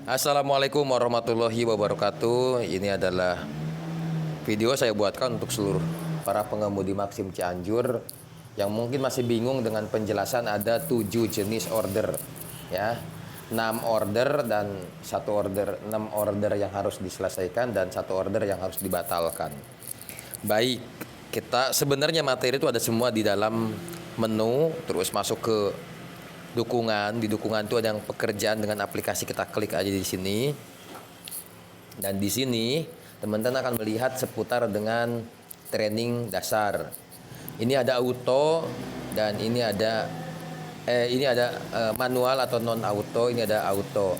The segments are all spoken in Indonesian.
Assalamualaikum warahmatullahi wabarakatuh. Ini adalah video saya buatkan untuk seluruh para pengemudi Maxim Cianjur yang mungkin masih bingung dengan penjelasan ada 7 jenis order, ya. 6 order dan 6 order yang harus diselesaikan dan 1 order yang harus dibatalkan. Baik, kita sebenarnya materi itu ada semua di dalam menu, terus masuk ke dukungan. Di dukungan itu ada yang pekerjaan dengan aplikasi, kita klik aja di sini. Dan di sini teman-teman akan melihat seputar dengan training dasar. Ini ada auto dan ini ada manual atau non auto. Ini ada auto.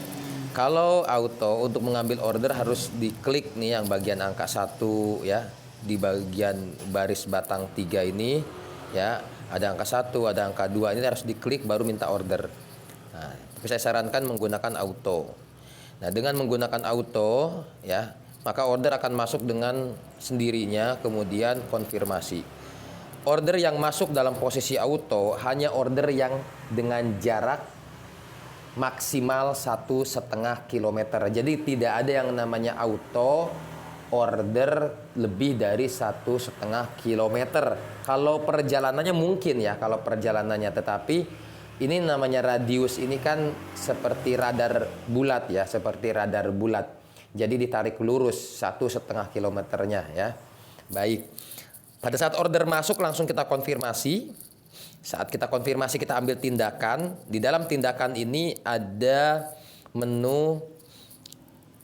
Kalau auto, untuk mengambil order harus diklik nih yang bagian angka 1 ya, di bagian baris batang 3 ini ya. Ada angka 1, ada angka 2, ini harus diklik baru minta order. Nah, tapi saya sarankan menggunakan auto. Nah, dengan menggunakan auto ya, maka order akan masuk dengan sendirinya, kemudian konfirmasi. Order yang masuk dalam posisi auto hanya order yang dengan jarak maksimal 1,5 km. Jadi tidak ada yang namanya auto order lebih dari 1,5 km. Kalau perjalanannya mungkin ya, kalau perjalanannya, tetapi ini namanya radius, ini kan seperti radar bulat ya, seperti radar bulat. Jadi ditarik lurus 1,5 kilometernya ya. Baik. Pada saat order masuk langsung kita konfirmasi. Saat kita konfirmasi kita ambil tindakan. Di dalam tindakan ini ada menu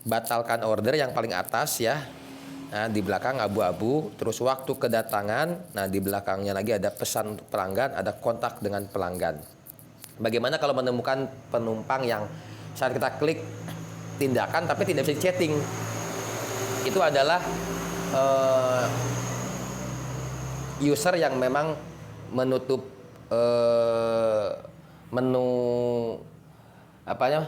batalkan order yang paling atas ya. Nah, di belakang abu-abu, terus waktu kedatangan. Nah, di belakangnya lagi ada pesan untuk pelanggan, ada kontak dengan pelanggan. Bagaimana kalau menemukan penumpang yang saat kita klik tindakan tapi tidak bisa chatting? Itu adalah user yang memang menutup menu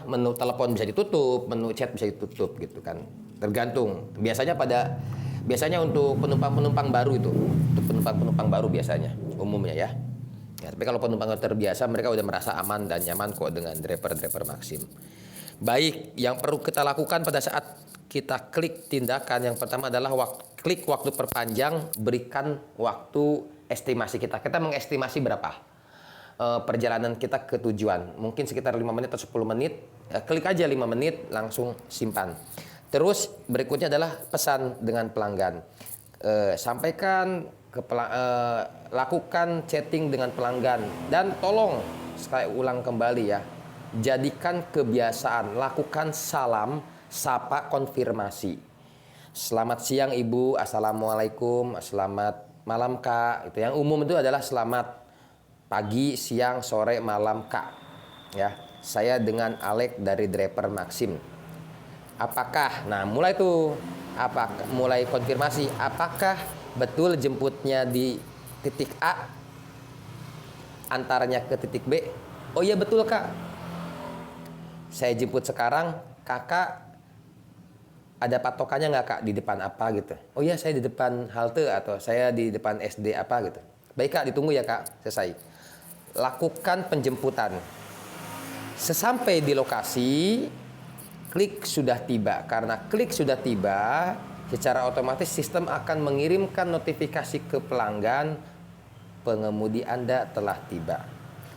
menu telepon bisa ditutup, menu chat bisa ditutup gitu kan. Tergantung. Biasanya untuk penumpang-penumpang baru itu, untuk penumpang-penumpang baru biasanya, umumnya ya. Ya, tapi kalau penumpang terbiasa mereka udah merasa aman dan nyaman kok dengan driver-driver Maxim. Baik, yang perlu kita lakukan pada saat kita klik tindakan yang pertama adalah klik waktu perpanjang, berikan waktu estimasi kita. Kita mengestimasi berapa perjalanan kita ke tujuan. Mungkin sekitar 5 menit atau 10 menit. Klik aja 5 menit, langsung simpan. Terus berikutnya adalah pesan dengan pelanggan. Lakukan chatting dengan pelanggan. Dan tolong, saya ulang kembali ya, jadikan kebiasaan, lakukan salam, sapa, konfirmasi. Selamat siang Ibu, Assalamualaikum, selamat malam Kak. Itu yang umum itu adalah selamat pagi, siang, sore, malam Kak. Ya, saya dengan Alek dari driver Maxim. Apakah, nah mulai tuh, mulai konfirmasi, apakah betul jemputnya di titik A, antaranya ke titik B? Oh iya betul Kak, saya jemput sekarang. Kakak ada patokannya nggak Kak, di depan apa gitu? Oh iya saya di depan halte atau saya di depan SD apa gitu. Baik Kak, ditunggu ya Kak, selesai. Lakukan penjemputan. Sesampai di lokasi, klik sudah tiba. Karena klik sudah tiba, secara otomatis sistem akan mengirimkan notifikasi ke pelanggan, pengemudi Anda telah tiba.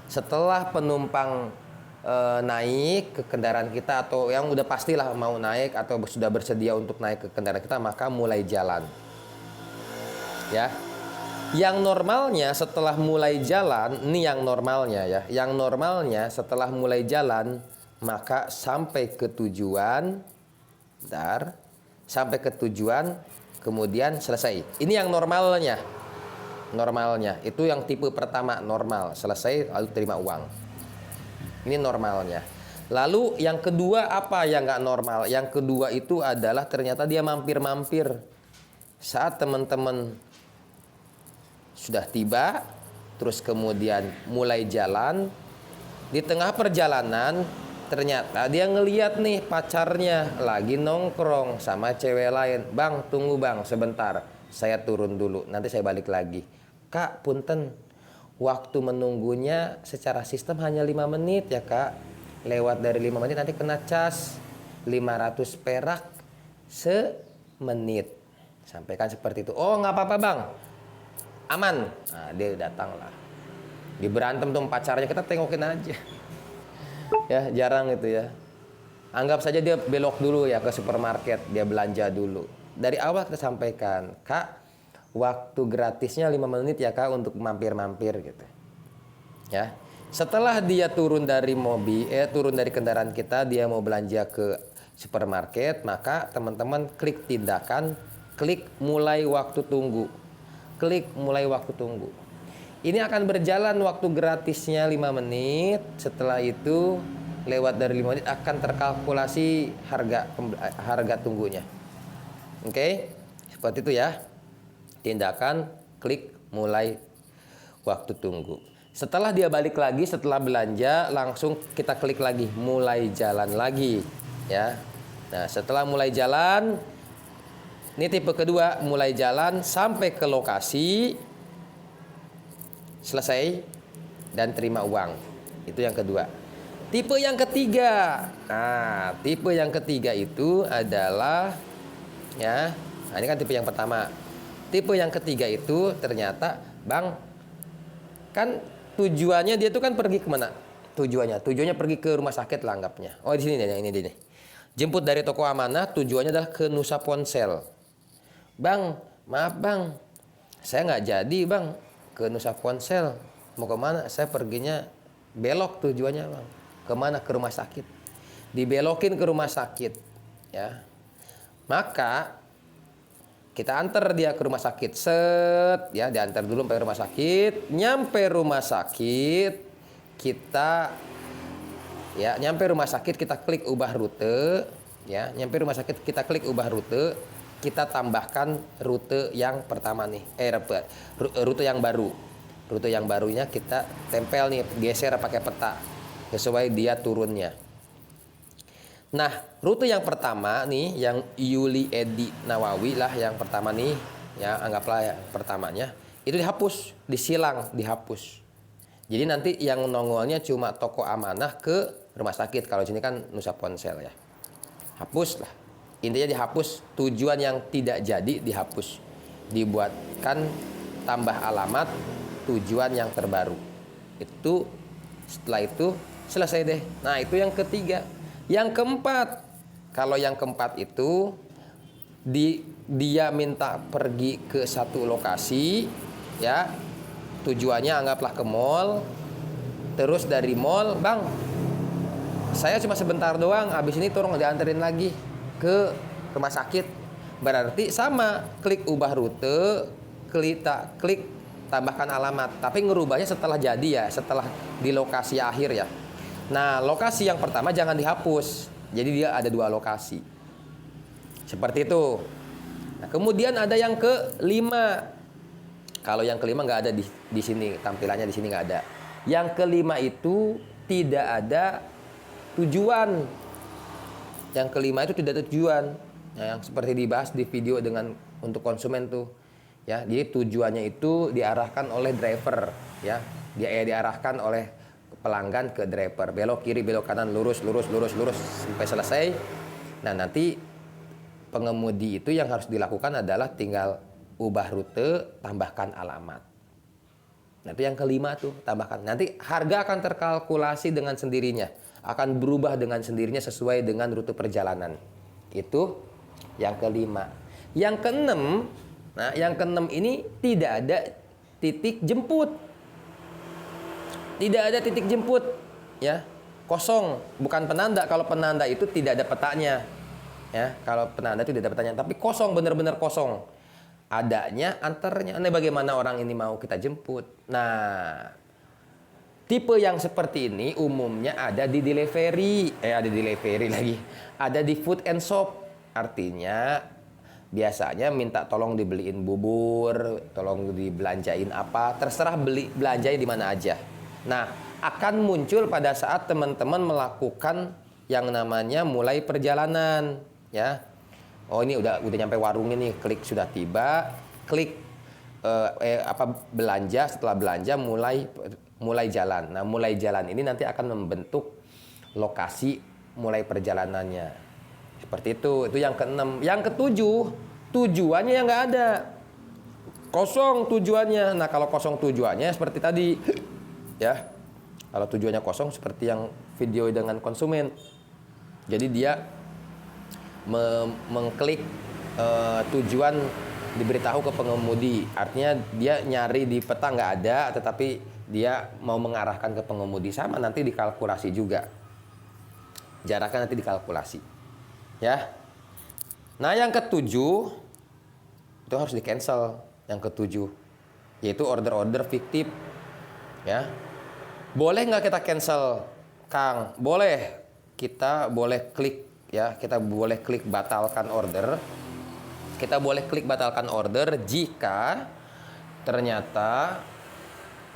Setelah penumpang naik ke kendaraan kita, atau yang udah pastilah mau naik atau sudah bersedia untuk naik ke kendaraan kita, maka mulai jalan. Ya. Yang normalnya setelah mulai jalan, ini yang normalnya ya. Yang normalnya setelah mulai jalan, maka sampai ke tujuan, sampai ke tujuan, kemudian selesai. Ini yang normalnya. Normalnya itu yang tipe pertama, normal, selesai lalu terima uang. Ini normalnya. Lalu yang kedua apa yang nggak normal? Yang kedua itu adalah ternyata dia mampir-mampir. Saat teman-teman sudah tiba, terus kemudian mulai jalan, di tengah perjalanan ternyata dia ngeliat nih pacarnya lagi nongkrong sama cewek lain. Bang, tunggu bang sebentar, saya turun dulu, nanti saya balik lagi. Kak, punten, waktu menunggunya secara sistem hanya 5 menit ya Kak. Lewat dari 5 menit nanti kena cas. 500 perak semenit. Sampaikan seperti itu. Oh, nggak apa-apa bang, aman. Nah, dia datang lah. Di berantem tuh pacarnya, kita tengokin aja. Ya, jarang itu ya. Anggap saja dia belok dulu ya ke supermarket, dia belanja dulu. Dari awal kita sampaikan, Kak, waktu gratisnya 5 menit ya Kak untuk mampir-mampir gitu. Ya. Setelah dia turun dari turun dari kendaraan kita, dia mau belanja ke supermarket, maka teman-teman klik tindakan, klik mulai waktu tunggu. Klik mulai waktu tunggu. Ini akan berjalan waktu gratisnya 5 menit. Setelah itu lewat dari 5 menit akan terkalkulasi harga tunggunya. Oke? Seperti itu ya. Tindakan klik mulai waktu tunggu. Setelah dia balik lagi setelah belanja, langsung kita klik lagi mulai jalan lagi ya. Nah, setelah mulai jalan, ini tipe kedua, mulai jalan sampai ke lokasi, selesai dan terima uang. Itu yang kedua. Tipe yang ketiga. Nah, tipe yang ketiga itu adalah ya. Nah, ini kan tipe yang pertama. Tipe yang ketiga itu ternyata, Bang, kan tujuannya dia tuh kan pergi kemana? Tujuannya pergi ke rumah sakit lah anggapnya. Oh, di sini nih, ini nih. Jemput dari toko amanah, tujuannya adalah ke Nusa Ponsel. Bang, maaf bang, saya nggak jadi bang ke Nusa Ponsel. Mau kemana? Saya perginya belok tujuannya bang. Kemana? Ke rumah sakit. Dibelokin ke rumah sakit, ya. Maka kita antar dia ke rumah sakit, set, ya, diantar dulu sampai rumah sakit. Nyampe rumah sakit, kita, ya, nyampe rumah sakit kita klik ubah rute, ya, nyampe rumah sakit kita klik ubah rute, kita tambahkan rute yang pertama nih, rute yang baru, rute yang barunya kita tempel nih, geser pakai peta sesuai dia turunnya. Nah, rute yang pertama nih, yang Yuli Edi Nawawi lah yang pertama nih, ya anggaplah ya pertamanya, itu dihapus, disilang, dihapus. Jadi nanti yang nongolnya cuma toko amanah ke rumah sakit. Kalau sini kan Nusa Ponsel ya. Hapus lah. Intinya dihapus, tujuan yang tidak jadi dihapus. Dibuatkan tambah alamat tujuan yang terbaru. Itu setelah itu selesai deh. Nah, itu yang ketiga. Yang keempat, kalau yang keempat itu dia minta pergi ke satu lokasi, ya, tujuannya anggaplah ke mall. Terus dari mall, bang, saya cuma sebentar doang, habis ini tolong dianterin lagi ke rumah sakit. Berarti sama, klik ubah rute, klik tambahkan alamat. Tapi ngerubahnya setelah jadi ya, setelah di lokasi akhir ya. Nah, lokasi yang pertama jangan dihapus. Jadi dia ada 2 lokasi. Seperti itu. Nah, kemudian ada yang kelima. Kalau yang kelima nggak ada di sini, tampilannya di sini nggak ada. Yang kelima itu tidak ada tujuan. Yang kelima itu tidak ada tujuan. Nah, yang seperti dibahas di video dengan untuk konsumen tuh, ya. Jadi tujuannya itu diarahkan oleh driver, ya. Dia diarahkan oleh pelanggan ke driver, belok kiri, belok kanan, lurus sampai selesai. Nah, nanti pengemudi itu yang harus dilakukan adalah tinggal ubah rute, tambahkan alamat. Nanti yang kelima tuh tambahkan. Nanti harga akan terkalkulasi dengan sendirinya, akan berubah dengan sendirinya sesuai dengan rute perjalanan. Itu yang kelima. Yang keenam, nah yang keenam ini tidak ada titik jemput. Tidak ada titik jemput, ya, kosong, bukan penanda. Kalau penanda itu tidak ada petanya, ya. Kalau penanda itu tidak ada petanya, tapi kosong, benar-benar kosong. Adanya antarnya. Nah, bagaimana orang ini mau kita jemput? Nah, tipe yang seperti ini umumnya ada di delivery, ada di food and shop. Artinya biasanya minta tolong dibeliin bubur, tolong dibelanjain apa, terserah belanjain di mana aja. Nah, akan muncul pada saat teman-teman melakukan yang namanya mulai perjalanan, ya. Oh, ini udah nyampe warung ini, klik sudah tiba, klik belanja, setelah belanja mulai jalan. Nah, mulai jalan ini nanti akan membentuk lokasi mulai perjalanannya. Seperti itu yang keenam. Yang ketujuh, tujuannya yang nggak ada. Kosong tujuannya. Nah, kalau kosong tujuannya seperti tadi, ya. Kalau tujuannya kosong seperti yang video dengan konsumen. Jadi dia mengklik tujuan diberitahu ke pengemudi. Artinya dia nyari di peta nggak ada, tetapi dia mau mengarahkan ke pengemudi. Sama nanti dikalkulasi juga. Jaraknya nanti dikalkulasi. Ya. Nah, yang ketujuh itu harus di-cancel. Yang ketujuh yaitu order-order fiktif. Ya. Boleh nggak kita cancel, Kang? Boleh. Kita boleh klik, ya. Kita boleh klik batalkan order. Kita boleh klik batalkan order jika ternyata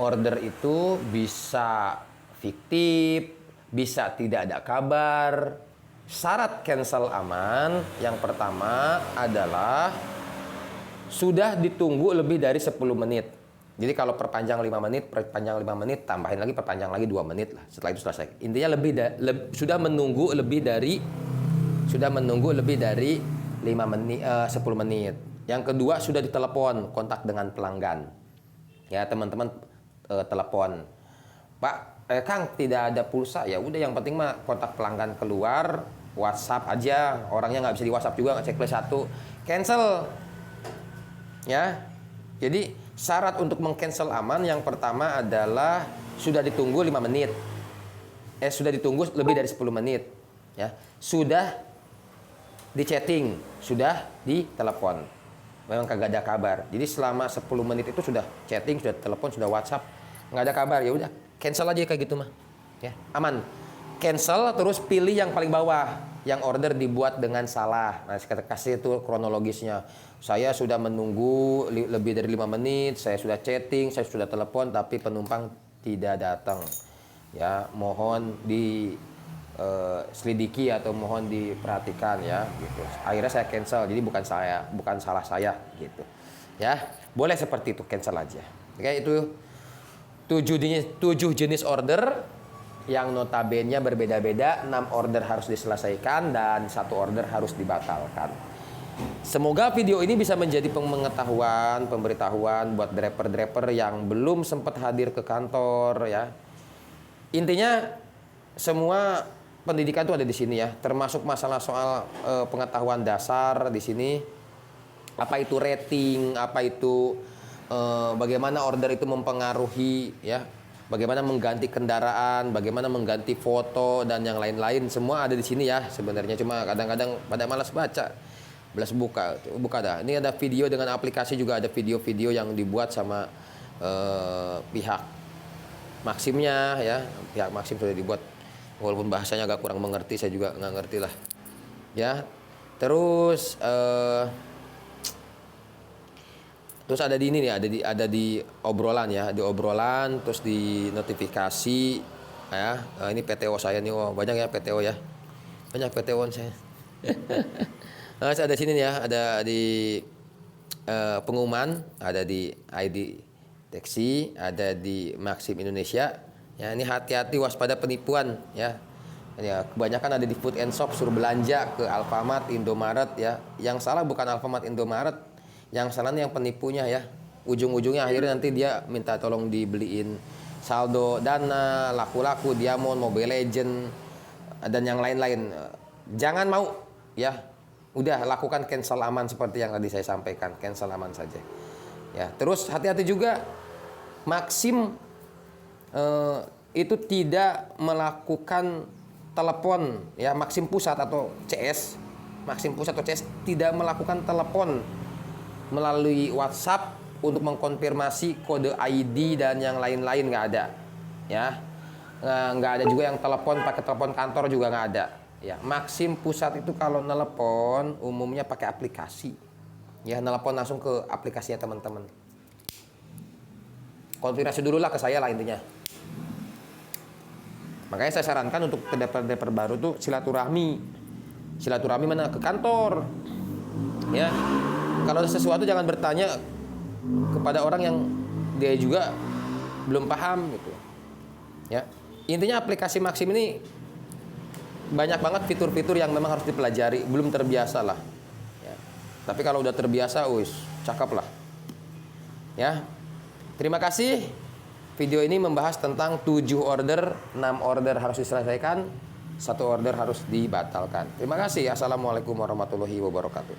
order itu bisa fiktif, bisa tidak ada kabar. Syarat cancel aman yang pertama adalah sudah ditunggu lebih dari 10 menit. Jadi kalau perpanjang 5 menit, tambahin lagi, perpanjang lagi 2 menit lah. Setelah itu selesai. Intinya sudah menunggu lebih dari 5 menit, 10 menit. Yang kedua, sudah ditelepon, kontak dengan pelanggan. Ya, teman-teman telepon. Pak, Kang, tidak ada pulsa. Ya udah, yang penting mah kontak pelanggan keluar, WhatsApp aja. Orangnya nggak bisa di WhatsApp juga, checklist 1. Cancel. Ya. Jadi syarat untuk meng-cancel aman yang pertama adalah sudah ditunggu 5 menit. Sudah ditunggu lebih dari 10 menit. Ya. Sudah di chatting, sudah di telepon. Memang kagak ada kabar. Jadi selama 10 menit itu sudah chatting, sudah telepon, sudah WhatsApp, nggak ada kabar. Ya udah, cancel aja kayak gitu mah. Ya, aman. Cancel terus pilih yang paling bawah, yang order dibuat dengan salah. Nah, saya kasih itu kronologisnya. Saya sudah menunggu lebih dari 5 menit, saya sudah chatting, saya sudah telepon, tapi penumpang tidak datang. Ya, mohon selidiki atau mohon diperhatikan ya, gitu. Akhirnya saya cancel, jadi bukan salah saya, gitu. Ya, boleh seperti itu, cancel aja. Oke, itu 7 jenis order yang notabene berbeda-beda. 6 order harus diselesaikan dan 1 order harus dibatalkan. Semoga video ini bisa menjadi pemberitahuan buat driver-driver yang belum sempat hadir ke kantor ya. Intinya semua pendidikan itu ada di sini ya, termasuk masalah soal pengetahuan dasar di sini. Apa itu rating, apa itu bagaimana order itu mempengaruhi ya. Bagaimana mengganti kendaraan, bagaimana mengganti foto dan yang lain-lain, semua ada di sini ya sebenarnya, cuma kadang-kadang pada malas baca. Belas buka dah. Ini ada video dengan aplikasi juga, ada video-video yang dibuat sama pihak Maximnya ya. Pihak Maxim sudah dibuat, walaupun bahasanya agak kurang mengerti, saya juga nggak ngerti lah. Ya. Terus ada di ini nih, ada di obrolan ya, di obrolan, terus di notifikasi ya. Ini PTO saya nih, banyak ya PTO ya. Banyak PTO saya. Nah, ada sini nih ya, ada di pengumuman, ada di ID Taxi, ada di Maxim Indonesia. Ya, ini hati-hati, waspada penipuan ya. Ya, kebanyakan ada di food and shop, suruh belanja ke Alfamart, Indomaret ya. Yang salah bukan Alfamart, Indomaret. Yang salah yang penipunya ya. Ujung-ujungnya akhirnya nanti dia minta tolong dibeliin saldo dana, laku-laku, Diamond, Mobile Legend dan yang lain-lain. Jangan mau ya. Udah lakukan cancel aman seperti yang tadi saya sampaikan, cancel aman saja. Ya, terus hati-hati juga Maxim itu tidak melakukan telepon ya, Maxim Pusat atau CS. Maxim Pusat atau CS tidak melakukan telepon melalui WhatsApp untuk mengkonfirmasi kode ID dan yang lain-lain, nggak ada ya. Nggak ada juga yang telepon pakai telepon kantor, juga nggak ada ya. Maxim Pusat itu kalau nelepon umumnya pakai aplikasi ya, nelepon langsung ke aplikasinya teman-teman. Konfirmasi dulu lah ke saya lah intinya. Makanya saya sarankan untuk driver baru tuh silaturahmi mana ke kantor ya. Kalau ada sesuatu jangan bertanya kepada orang yang dia juga belum paham gitu. Ya. Intinya aplikasi Maxim ini banyak banget fitur-fitur yang memang harus dipelajari, belum terbiasa lah. Ya. Tapi kalau udah terbiasa, wis, cakep lah. Ya, terima kasih. Video ini membahas tentang 7 order, 6 order harus diselesaikan, 1 order harus dibatalkan. Terima kasih. Assalamualaikum warahmatullahi wabarakatuh.